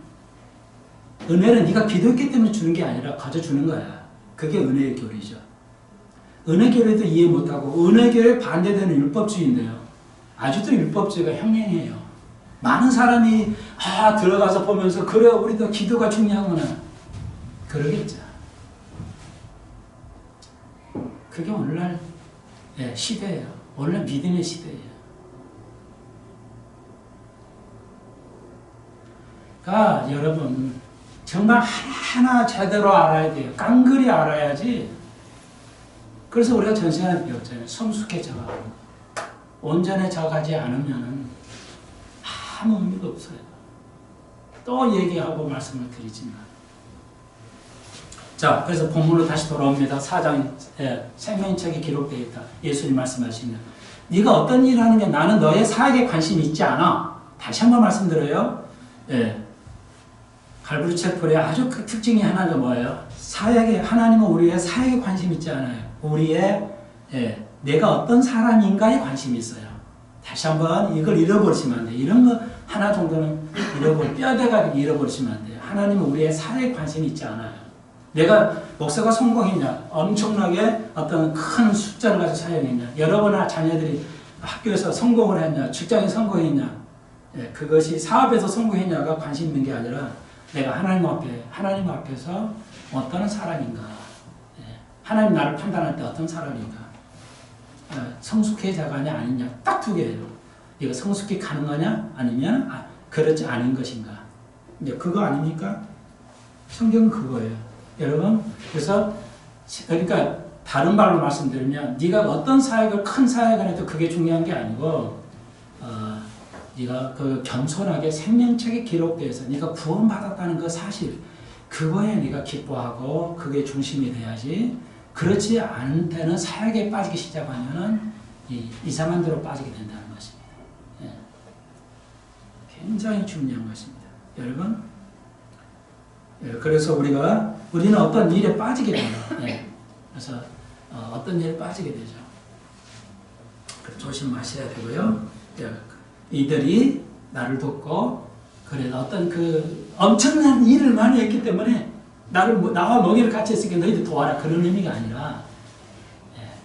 은혜는 네가 기도했기 때문에 주는 게 아니라 가져주는 거야. 그게 은혜의 교리죠. 은혜 교리도 이해 못하고 은혜 교리에 반대되는 율법주의인데요. 아직도 율법주의가 형행해요. 많은 사람이 들어가서 보면서 그래 우리도 기도가 중요하구나. 그러겠죠. 그게 오늘날 시대예요. 오늘날 믿음의 시대예요. 그러니까 여러분 정말 하나하나 제대로 알아야 돼요. 깡그리 알아야지. 그래서 우리가 전 시간에 배웠잖아요. 성숙해져가. 온전해져가지 않으면 아무 의미가 없어요. 또 얘기하고 말씀을 드리지만. 자, 그래서 본문으로 다시 돌아옵니다. 4장 생명책에 기록되어 있다. 예수님 말씀하시면 네가 어떤 일을 하느냐 나는 너의 사역에 관심이 있지 않아. 다시 한번 말씀드려요. 갈보리 채플의 아주 그 특징이 하나가 뭐예요? 사역에 하나님은 우리의 사역에 관심 있지 않아요. 우리의 내가 어떤 사람인가에 관심이 있어요. 다시 한번 이걸 잃어버리시면 안 돼요. 이런 거 하나 정도는 뼈대가 잃어버리시면 안 돼요. 하나님은 우리의 사역에 관심이 있지 않아요. 내가 목사가 성공했냐? 엄청나게 어떤 큰 숫자를 가지고 사역했냐? 여러분의 자녀들이 학교에서 성공을 했냐? 직장에 성공했냐? 그것이 사업에서 성공했냐가 관심 있는 게 아니라 내가 하나님 앞에서 어떤 사람인가? 하나님 나를 판단할 때 어떤 사람인가? 성숙해져가냐 아니냐? 딱 두 개예요. 이거 성숙히 가는 거냐? 아니면 그렇지 않은 것인가? 이제 그거 아닙니까? 성경은 그거예요. 여러분, 그래서 그러니까 다른 말로 말씀드리면 네가 어떤 사역을 큰 사역을 해도 그게 중요한 게 아니고 네가 그 겸손하게 생명책에 기록돼서 네가 구원받았다는 그 사실 그거에 네가 기뻐하고 그게 중심이 돼야지. 그렇지 않은 때는 사역에 빠지기 시작하면은 이상한 데로 빠지게 된다는 것입니다. 굉장히 중요한 것입니다. 여러분, 그래서 우리는 어떤 일에 빠지게 돼요. 그래서 어떤 일에 빠지게 되죠. 조심하셔야 되고요. 이들이 나를 돕고 그래 어떤 그 엄청난 일을 많이 했기 때문에 나와 먹이를 같이 했으니까 너희들 도와라 그런 의미가 아니라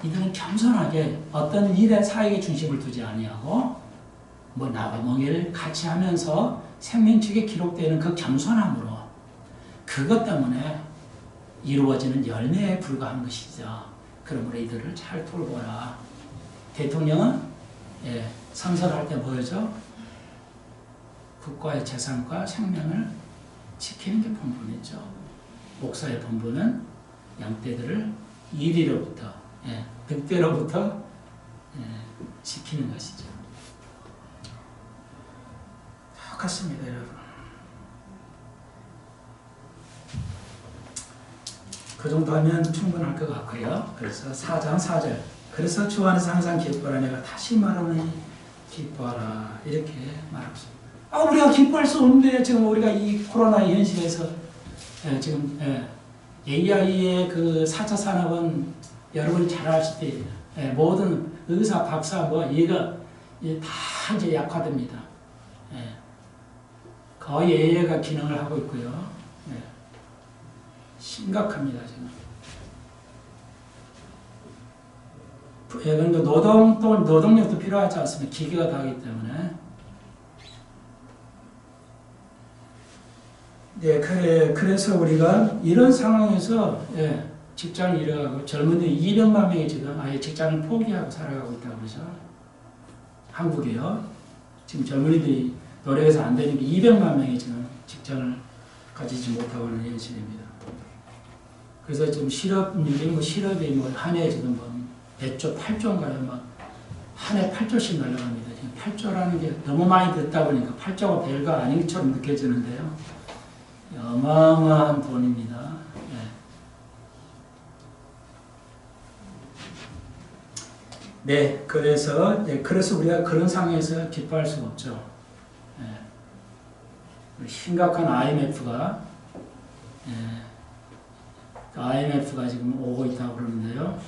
이들은 겸손하게 어떤 일에 사역의 중심을 두지 아니하고 나와 먹이를 같이 하면서 생명책에 기록되는 그 겸손함으로 그것 때문에 이루어지는 열매에 불과한 것이죠. 그러므로 이들을 잘 돌보라. 대통령은 선서할 때 뭐죠? 국가의 재산과 생명을 지키는 게 본분이죠. 목사의 본분은 양떼들을 이리로부터, 늑대로부터 지키는 것이죠. 똑같습니다, 여러분. 그 정도 하면 충분할 것 같고요. 그래서 4장 4절. 그래서 주 안에서 항상 기뻐하라. 내가 다시 말하니 기뻐하라. 이렇게 말하고 있습니다. 우리가 기뻐할 수 없는데 지금 우리가 이 코로나의 현실에서 지금 AI의 그 4차 산업은 여러분이 잘 아시듯이 모든 의사, 박사 얘가 다 이제 약화됩니다. 거의 AI가 기능을 하고 있고요. 심각합니다, 지금. 그런데 노동력도 필요하지 않습니까? 기계가 다 하기 때문에. 그래서 우리가 이런 상황에서 직장을 잃어가고 젊은이들 200만 명이 지금 아예 직장을 포기하고 살아가고 있다고 그러죠. 한국에요. 지금 젊은이들이 노력해서 안 되니까 200만 명이 지금 직장을 가지지 못하고 있는 현실입니다. 그래서 지금 실업이 한 해 지금 몇 조, 8조인가요? 한 해 8조씩 날아갑니다. 지금 8조라는 게 너무 많이 듣다 보니까 8조가 별거 아닌 것처럼 느껴지는데요. 어마어마한 돈입니다. 그래서 우리가 그런 상황에서 기뻐할 수가 없죠. 심각한 IMF가 지금 오고 있다고 그러는데요.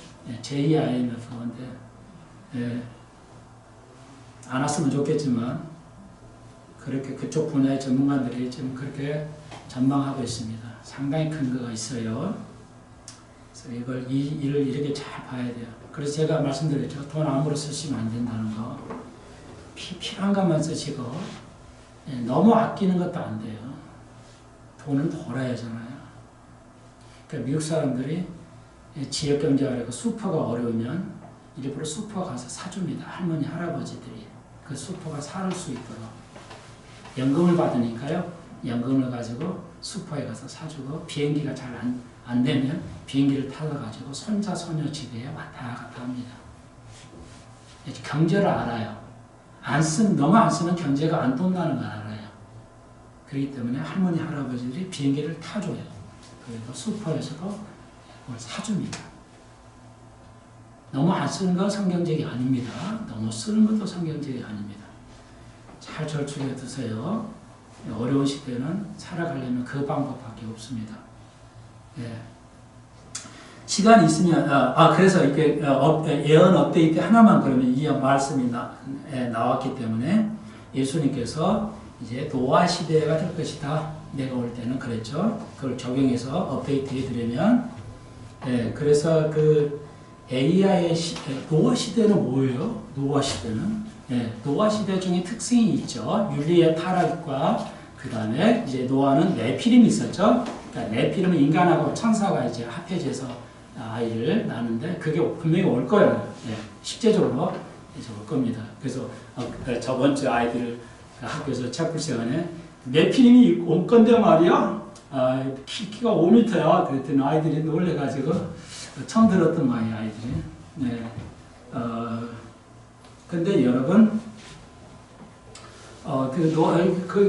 제2 IMF인데 안 왔으면 좋겠지만 그렇게 그쪽 분야의 전문가들이 지금 그렇게 전망하고 있습니다. 상당히 근거가 있어요. 그래서 이 일을 이렇게 잘 봐야 돼요. 그래서 제가 말씀드렸죠. 돈 아무로 쓰시면 안 된다는 거. 필요한 것만 쓰시고 너무 아끼는 것도 안 돼요. 돈은 벌어야 하잖아요. 그러니까 미국 사람들이 지역경제하려고 슈퍼가 어려우면 일부러 슈퍼 가서 사줍니다. 할머니, 할아버지들이. 그 슈퍼가 살 수 있도록. 연금을 받으니까요. 연금을 가지고 슈퍼에 가서 사주고 비행기가 잘 안 되면 비행기를 타서 손자, 손녀 집에 왔다 갔다 합니다. 경제를 알아요. 너무 안 쓰면 경제가 안 돈다는 걸 알아요. 그렇기 때문에 할머니, 할아버지들이 비행기를 타줘요. 그리고 슈퍼에서도 뭘 사줍니다. 너무 안 쓰는 건 성경적이 아닙니다. 너무 쓰는 것도 성경적이 아닙니다. 잘 저축해 두세요. 어려운 시대는 살아가려면 그 방법밖에 없습니다. 시간이 있으면 그래서 이렇게 예언 업데이트 하나만 그러면 이 말씀이 나왔기 때문에 예수님께서 이제 노아 시대가 될 것이다. 내가 올 때는 그랬죠. 그걸 적용해서 업데이트 해드리면 그래서 그 AI의 노아 시대는 뭐예요? 노아 시대는 노아 시대 중에 특징이 있죠. 윤리의 타락과 그 다음에 이제 노아는 네피림이 있었죠. 그러니까 네피림은 인간하고 천사가 이제 합해져서 아이를 낳는데 그게 분명히 올 거예요. 실제적으로 이제 올 겁니다. 그래서 저번 주 아이들 학교에서 책풀 시간에 네피림이 올 건데 말이야. 키가 5m야. 그랬더니 아이들이 놀래가지고 처음 들었던 말이에요, 아이들이. 근데 여러분,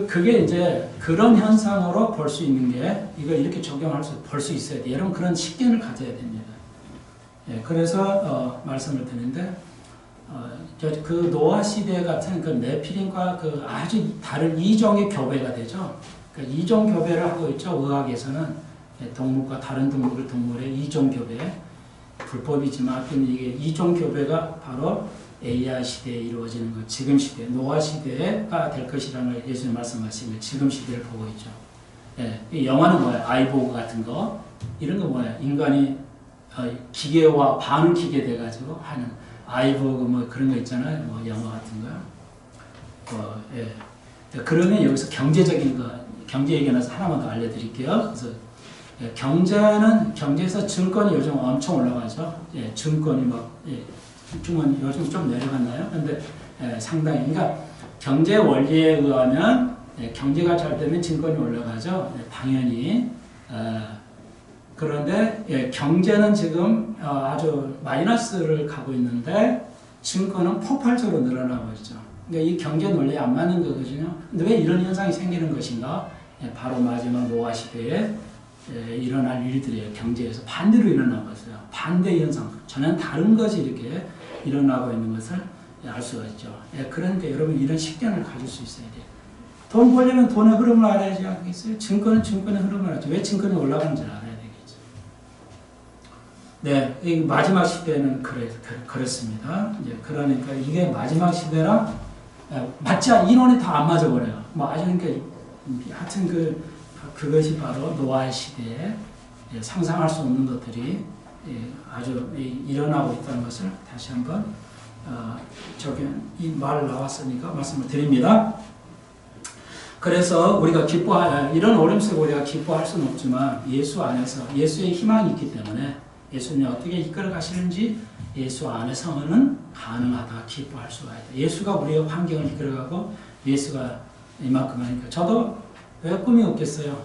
그게 이제 그런 현상으로 볼 수 있는 게, 이걸 이렇게 볼 수 있어야 돼. 여러분, 그런 식견을 가져야 됩니다. 그래서, 말씀을 드리는데, 그 노아 시대 같은 그 네피림과 그 아주 다른 이종의 교배가 되죠. 그 이종 교배를 하고 있죠. 의학에서는 동물과 다른 동물의 이종 교배. 불법이지만 이게 이종 교배가 바로 AI 시대에 이루어지는 것, 지금 시대, 노아 시대가 될 것이라는 걸 예수님 말씀하신 것, 지금 시대를 보고 있죠. 이 영화는 뭐예요? 아이보그 같은 거, 이런 거 뭐예요? 인간이 기계와 반응기계 돼가지고 하는 아이보그 뭐 그런 거 있잖아요. 뭐 영화 같은 거. 그러면 여기서 경제적인 거, 경제 얘기 나서 하나만 더 알려드릴게요. 그래서 경제에서 증권이 요즘 엄청 올라가죠. 증권이 요즘 좀 내려갔나요? 근데 상당히, 그러니까 경제 원리에 의하면 경제가 잘 되면 증권이 올라가죠. 당연히. 그런데 경제는 지금 아주 마이너스를 가고 있는데 증권은 폭발적으로 늘어나고 있죠. 그러니까 이 경제 논리에 안 맞는 거거든요. 근데 왜 이런 현상이 생기는 것인가? 바로 마지막 노아 시대에 일어날 일들이에요. 경제에서 반대로 일어나고 있어요. 반대 현상, 전혀 다른 것이 이렇게 일어나고 있는 것을 알 수가 있죠. 그러니까 여러분 이런 식견을 가질 수 있어야 돼요. 돈 벌려면 돈의 흐름을 알아야지 않겠어요? 증권은 증권의 흐름을 알아야죠. 왜 증권이 올라가는지 알아야 되겠죠. 네, 이 마지막 시대는 그렇습니다. 이제 그러니까 이게 마지막 시대라 맞지 인원이 다 안 맞아버려요. 뭐 아주 그러니까 하여튼 그것이 바로 노아의 시대에 상상할 수 없는 것들이 아주 일어나고 있다는 것을 다시 한번 저기 이 말 나왔으니까 말씀을 드립니다. 그래서 우리가 이런 어려움 속에 우리가 기뻐할 수는 없지만 예수 안에서 예수의 희망이 있기 때문에 예수님이 어떻게 이끌어 가시는지 예수 안에서는 가능하다, 기뻐할 수가 있다. 예수가 우리의 환경을 이끌어가고 예수가 이만큼 하니까 저도 왜 꿈이 없겠어요?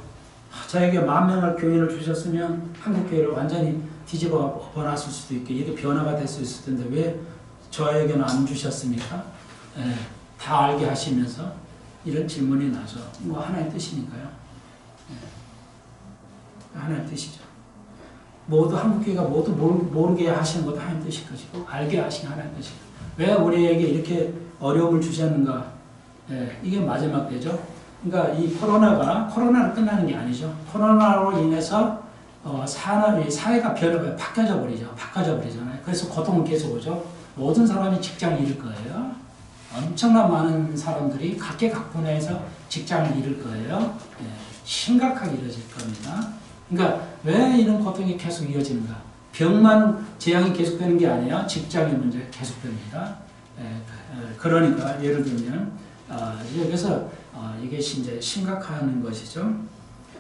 저에게 10,000명을 교인을 주셨으면 한국교회를 완전히 뒤집어 엎어놨을 수도 있고 이게 변화가 될 수 있을 텐데 왜 저에게는 안 주셨습니까? 다 알게 하시면서 이런 질문이 나죠. 뭐 하나의 뜻이니까요. 하나의 뜻이죠. 모두 한국교회가 모두 모르게 하시는 것도 하나의 뜻일 것이고 알게 하시는 하나의 뜻이고 왜 우리에게 이렇게 어려움을 주셨는가? 이게 마지막 때죠. 그러니까 이 코로나로 끝나는 게 아니죠. 코로나로 인해서 사회가 바뀌어져 버리잖아요. 그래서 고통은 계속 오죠. 모든 사람이 직장을 잃을 거예요. 엄청난 많은 사람들이 각계각분야에서 직장을 잃을 거예요. 심각하게 이루어질 겁니다. 그러니까 왜 이런 고통이 계속 이어지는가? 병만 재앙이 계속되는 게 아니에요. 직장의 문제 계속됩니다. 그러니까 예를 들면 그래서 이게 이제 심각한 것이죠.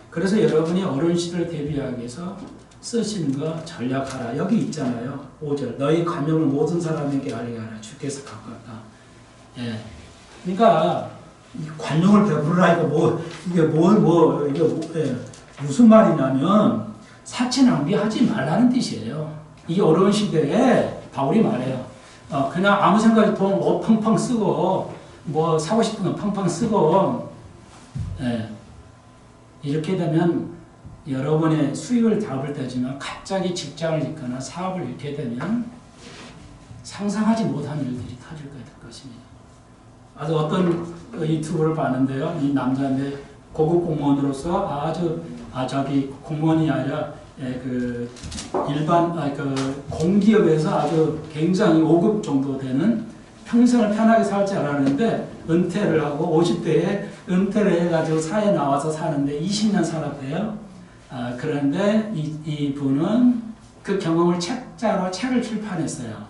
그래서 여러분이 어려운 시대를 대비하기 위해서 쓰시는 거 전략하라. 여기 있잖아요. 5절. 너희 관용을 모든 사람에게 알게 하라. 주께서 가까웠다. 그러니까 이 관용을 베풀으라. 이게 무슨 말이냐면 사치 낭비하지 말라는 뜻이에요. 이 어려운 시대에 바울이 말해요. 그냥 아무 생각 없이 돈 펑펑 쓰고 뭐 사고 싶은 거 펑펑 쓰고 이렇게 되면 여러분의 수익을 잡을 때지만 갑자기 직장을 잃거나 사업을 잃게 되면 상상하지 못한 일들이 터질 것입니다. 아주 어떤 유튜브를 봤는데요. 이 남자인데 고급 공무원으로서 저기 공무원이 아니라 일반 공기업에서 아주 굉장히 5급 정도 되는 평생을 편하게 살 줄 알았는데 은퇴를 하고 50대에 은퇴를 해가지고 사회에 나와서 사는데 20년 살았대요. 그런데 이 분은 그 경험을 책을 출판했어요.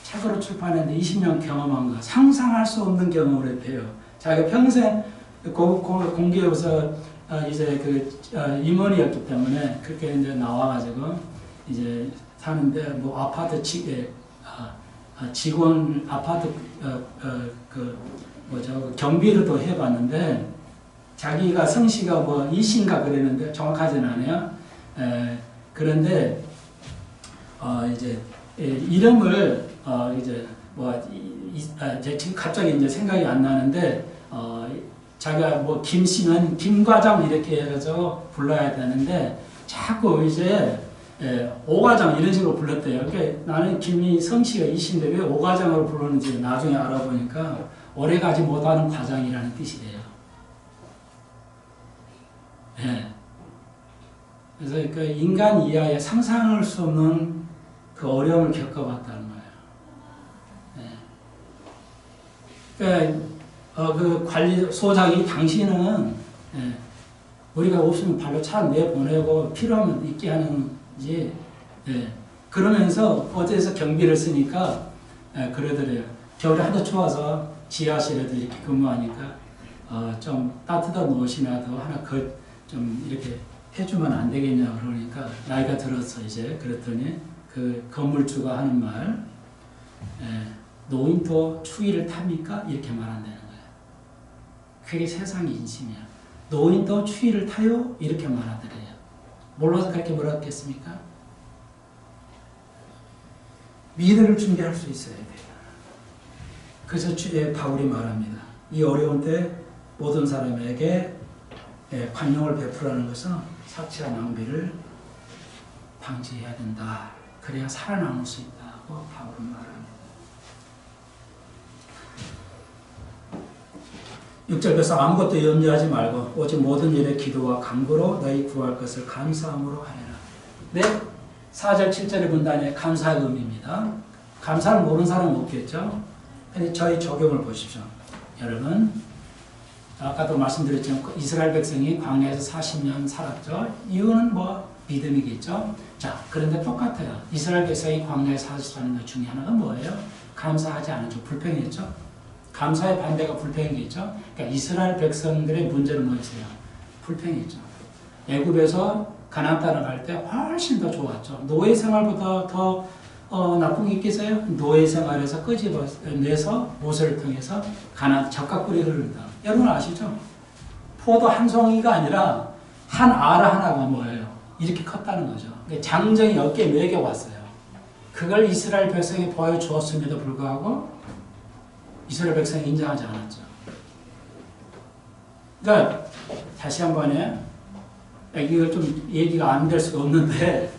책으로 출판했는데 20년 경험한 거 상상할 수 없는 경험을 했대요. 자기가 평생 공기업에서 이제 임원이었기 때문에 그렇게 이제 나와가지고 이제 사는데 뭐 아파트 직원 아파트 경비를 해봤는데 자기가 성씨가 뭐 이씨인가 그랬는데 정확하지는 않아요. 그런데 이제 이름을 이제 지금 갑자기 이제 생각이 안 나는데 자기가 뭐 김씨는 김과장 이렇게 해서 불러야 되는데 자꾸 이제 오과장 이런 식으로 불렀대요. 그러니까 나는 김이 성씨가 이씨인데 왜 오과장으로 부르는지 나중에 알아보니까 오래가지 못하는 과장이라는 뜻이래요. 그래서 그 인간 이하의 상상할 수 없는 그 어려움을 겪어봤다는 거예요. 그러니까 그 관리 소장이 당신은 우리가 없으면 발로 차 내보내고 필요하면 있게 하는지 그러면서 어디서 경비를 쓰니까 그러더래요. 겨울에 하도 추워서 지하실에도 이렇게 근무하니까 좀 따뜻한 옷이라도 하나 좀 이렇게 해주면 안 되겠냐 그러니까 나이가 들어서 이제 그랬더니 그 건물주가 하는 말 노인도 추위를 탑니까? 이렇게 말한다는 거예요. 그게 세상의 인심이야. 노인도 추위를 타요? 이렇게 말하더래요. 몰라서 그렇게 물었겠습니까? 미래를 준비할 수 있어야 돼요. 그래서 바울이 말합니다. 이 어려운 때 모든 사람에게 관용을 베풀라는 것은 사치와 낭비를 방지해야 된다. 그래야 살아남을 수 있다고 바울은 말합니다. 6절 그래서 아무것도 염려하지 말고 오직 모든 일에 기도와 간구로 너희 구할 것을 감사함으로 하리라. 네, 4절 7절의 문단에 감사의 의미입니다. 감사를 모르는 사람은 없겠죠. 근데 저희 적용을 보십시오. 여러분, 아까도 말씀드렸지만 이스라엘 백성이 광야에서 40년 살았죠. 이유는 뭐 믿음이겠죠. 자, 그런데 똑같아요. 이스라엘 백성이 광야에서 사는 것 중에 하나가 뭐예요? 감사하지 않았죠. 불평했죠. 감사의 반대가 불평이겠죠. 그러니까 이스라엘 백성들의 문제는 뭐였어요? 불평했죠. 애굽에서 가나안 땅을 갈 때 훨씬 더 좋았죠. 노예 생활보다 더 나쁜 게 있겠어요? 노예 생활에서 끄집어내서 모세를 통해서 가나안 적각 꿀이 흐른다. 여러분 아시죠? 포도 한 송이가 아니라 한 알 하나가 뭐예요? 이렇게 컸다는 거죠. 장정이 어깨에 매겨왔어요. 그걸 이스라엘 백성이 보여주었음에도 불구하고 이스라엘 백성이 인정하지 않았죠. 그러니까 다시 한 번에 이거 좀 얘기가 안 될 수가 없는데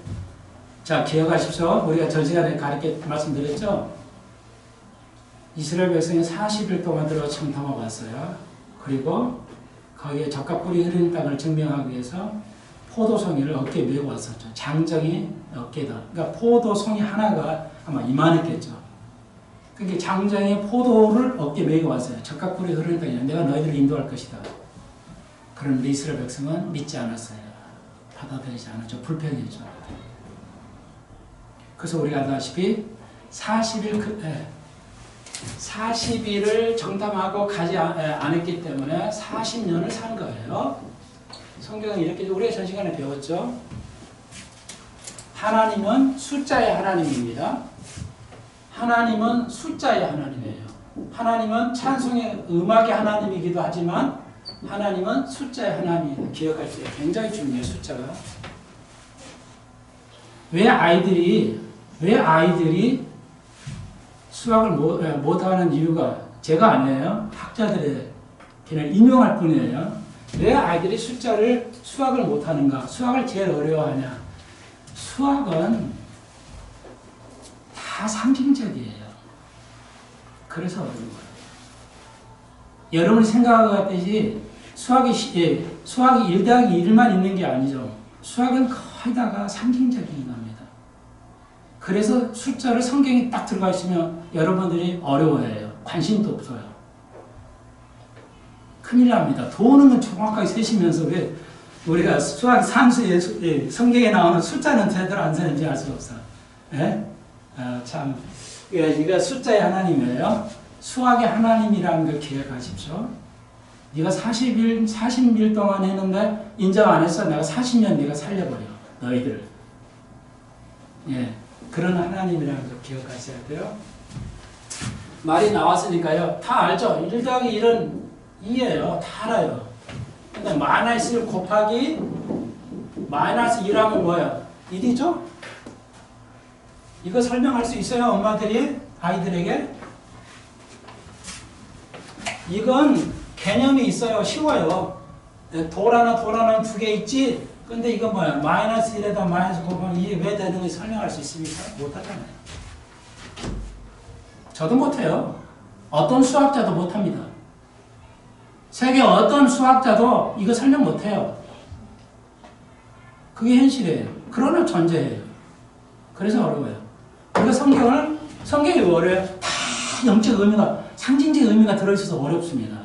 자 기억하십시오. 우리가 전 시간에 가르쳐 말씀드렸죠. 이스라엘 백성이 40일 동안 들어 청탐하고 왔어요. 그리고 거기에 적각 꿀이 흐르는 땅을 증명하기 위해서 포도송이를 어깨에 메고 왔었죠. 장정이 어깨다. 그러니까 포도송이 하나가 아마 이만했겠죠. 그게 장정이 포도를 어깨에 메고 왔어요. 적각 꿀이 흐르는 땅이야. 내가 너희들을 인도할 것이다. 그런데 이스라엘 백성은 믿지 않았어요. 받아들이지 않았죠. 불평했죠. 그래서 우리가 알다시피 40일을 정탐하고 가지 않았기 때문에 40년을 산 거예요. 성경은 이렇게 우리가 전 시간에 배웠죠. 하나님은 숫자의 하나님입니다. 하나님은 숫자의 하나님이에요. 하나님은 찬송의 음악의 하나님이기도 하지만 하나님은 숫자의 하나님이에요. 기억할 때 굉장히 중요해요. 숫자가. 왜 아이들이 수학을 못하는 이유가 제가 아니에요. 학자들의 그냥 인용할 뿐이에요. 왜 아이들이 수학을 못하는가? 수학을 제일 어려워하냐? 수학은 다 상징적이에요. 그래서 어려운 거예요. 여러분이 생각하듯이 수학이 1 더하기 1만 있는 게 아니죠. 수학은 거의 다가 상징적인 겁니다. 그래서 숫자를 성경에 딱 들어가 있으면 여러분들이 어려워해요. 관심도 없어요. 큰일 납니다. 도는 정확하게 세시면서 왜 우리가 수학 산수에 성경에 나오는 숫자는 제대로 안 세는지 알 수가 없어요. 예? 참 이거 숫자의 하나님이에요. 수학의 하나님이라는 걸 기억하십시오. 네가 40일 동안 했는데 인정 안 했어. 내가 40년 네가 살려버려. 너희들. 예, 그런 하나님이라는 걸 기억하셔야 돼요. 말이 나왔으니까요. 다 알죠? 1 더하기 1은 2예요. 다 알아요. 근데 마이너스 1 곱하기 마이너스 1하면 뭐야? 1이죠? 이거 설명할 수 있어요? 엄마들이 아이들에게? 이건 개념이 있어요. 쉬워요. 돌 하나 두 개 있지? 근데 이거 뭐야? 마이너스 1에다 마이너스 곱하면 이게 왜 되는지 설명할 수 있습니까? 못하잖아요. 저도 못해요. 어떤 수학자도 못합니다. 세계 어떤 수학자도 이거 설명 못해요. 그게 현실이에요. 그러나 존재해요. 그래서 어려워요. 우리가 성경이 어려워요. 다 영적 의미가, 상징적 의미가 들어있어서 어렵습니다.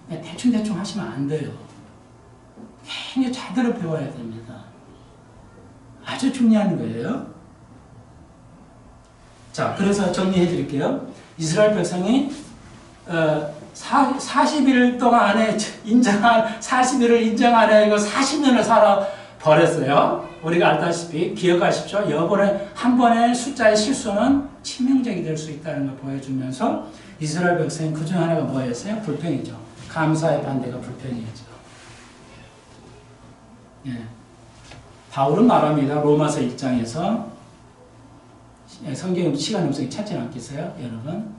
대충 하시면 안 돼요. 굉장히 제대로 배워야 됩니다. 아주 중요한 거예요. 자, 그래서 정리해 드릴게요. 이스라엘 백성이 40일 동안 안에 40일을 인정 안 해, 이거 40년을 살아 버렸어요. 우리가 알다시피 기억하십시오. 이번에 한 번의 숫자의 실수는 치명적이 될 수 있다는 걸 보여주면서 이스라엘 백성이 그 중 하나가 뭐였어요? 불평이죠. 감사의 반대가 불평이죠. 예. 바울은 말합니다. 로마서 1장에서 성경 시간 음성이 찾지 않겠어요? 여러분,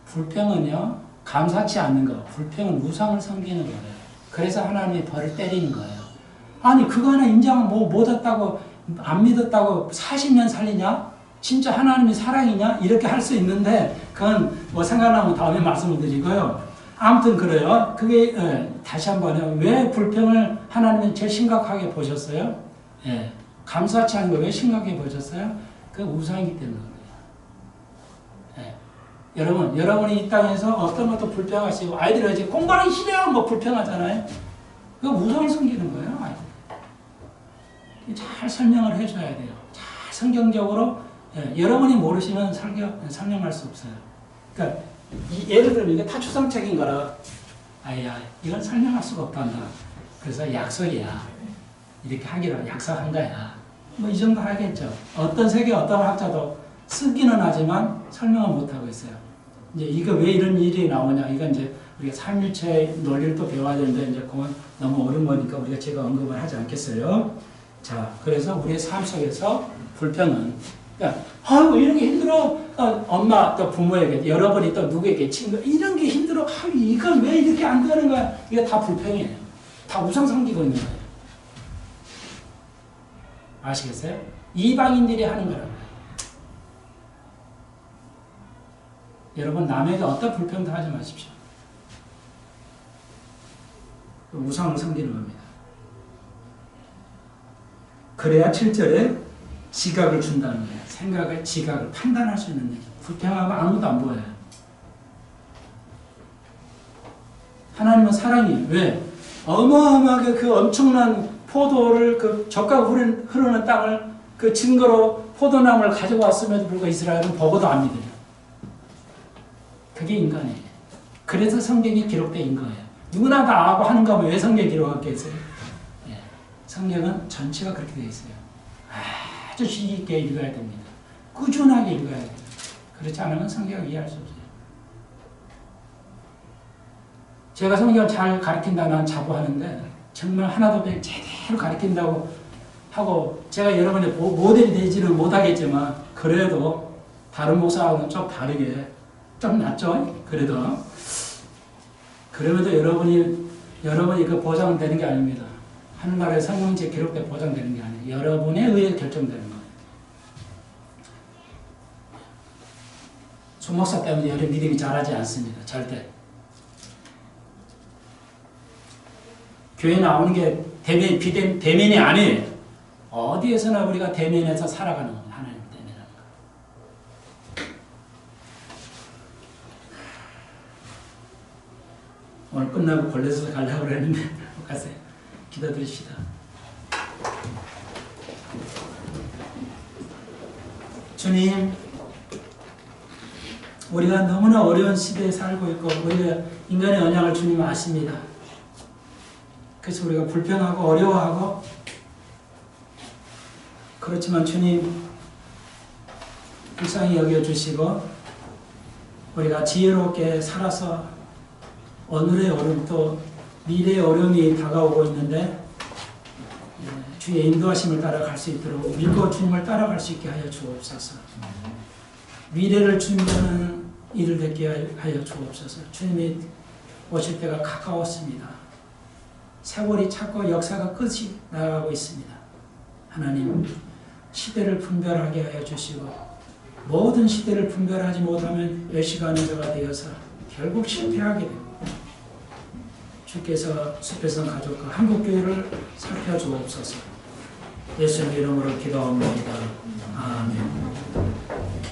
불평은요, 감사치 않는 거, 불평은 우상을 섬기는 거예요. 그래서 하나님이 벌을 때리는 거예요. 아니 그거 하나 인정 못했다고 안 믿었다고 40년 살리냐? 진짜 하나님이 사랑이냐? 이렇게 할 수 있는데 그건 뭐 생각나면 다음에 말씀을 드리고요. 아무튼 그래요. 그게 다시 한번 왜 불평을 하나님은 제일 심각하게 보셨어요? 예, 감사치 않은 거 왜 심각하게 보셨어요? 그 우상이기 때문에 그래요. 예. 여러분이 이 땅에서 어떤 것도 불평하시고 아이들이 이제 공부하기 싫어요 뭐 불평하잖아요. 그 우상을 섬기는 거예요. 아이들. 잘 설명을 해줘야 돼요. 잘 성경적으로 여러분이 모르시면 설명할 수 없어요. 그러니까 예를 들면 이게 타추상책인 거라 아야 이건 설명할 수가 없단다. 그래서 약속이야. 이렇게 하기로 약속한 거야. 뭐 이 정도 하겠죠. 어떤 세계 어떤 학자도 쓰기는 하지만 설명을 못 하고 있어요. 이제 이거 왜 이런 일이 나오냐? 이건 이제 우리가 삼일체 논리를 또 배워야 되는데 이제 그건 너무 어려운 거니까 우리가 제가 언급을 하지 않겠어요. 자, 그래서 우리의 삶 속에서 불평은 그러니까 아유 이렇게 힘들어. 엄마 또 부모에게 여러분이 또 누구에게 친구 이런 게 힘들어. 아유 이건 왜 이렇게 안 되는 거야? 이게 다 불평이에요. 다 우상 섬기고 있는 거예요. 아시겠어요? 이방인들이 하는 거라고요. 여러분 남에게 어떤 불평도 하지 마십시오. 우상을 섬기는 겁니다. 그래야 7절에 지각을 준다는 거예요. 생각을, 지각을 판단할 수 있는 얘기. 불평하면 아무도 안 보여요. 하나님은 사랑이 왜? 어마어마하게 그 엄청난 포도를 그 젖과 흐르는 땅을 그 증거로 포도나무를 가지고 왔음에도 불구하고 이스라엘은 보고도 안 믿어요. 그게 인간이에요. 그래서 성경이 기록된 거예요. 누구나 다 아고 하는 거 왜 성경에 기록했겠어요? 예. 성경은 전체가 그렇게 되어 있어요. 아주 주의 있게 읽어야 됩니다. 꾸준하게 읽어야 돼요. 그렇지 않으면 성경을 이해할 수 없어요. 제가 성경을 잘 가르친다는 자부하는데 정말 하나도 제대로 가르친다고 하고 제가 여러분의 모델이 되지는 못하겠지만 그래도 다른 목사하고는 좀 다르게 좀 낫죠? 그래도 그럼에도 여러분이 그 보장되는 게 아닙니다. 하늘나라의 성경지에 기록돼 보장되는 게 아니에요. 여러분에 의해 결정되는 거예요. 소목사 때문에 여러분 믿음이 자라지 않습니다. 절대. 교회 나오는 게 대면이 아니에요. 어디에서나 우리가 대면해서 살아가는 겁니다. 하나님 대면하는 거. 오늘 끝나고 걸려서 가려고 그랬는데 못 갔어요. 기도드립시다. 주님, 우리가 너무나 어려운 시대에 살고 있고 우리가 인간의 언약을 주님 아십니다. 그래서 우리가 불평하고 어려워하고 그렇지만 주님 불쌍히 여겨주시고 우리가 지혜롭게 살아서 오늘의 어려움 또 미래의 어려움이 다가오고 있는데 주의 인도하심을 따라갈 수 있도록 믿고 주님을 따라갈 수 있게 하여 주옵소서. 미래를 준비하는 일을 되게 하여 주옵소서. 주님이 오실 때가 가까웠습니다. 세월이 차고 역사가 끝이 나가고 있습니다. 하나님 시대를 분별하게 하여 주시고 모든 시대를 분별하지 못하면 외식하는 자가 되어서 결국 실패하게 되고 주께서 숲에서 가족과 한국교회를 살펴주옵소서. 예수님 이름으로 기도합니다. 아멘.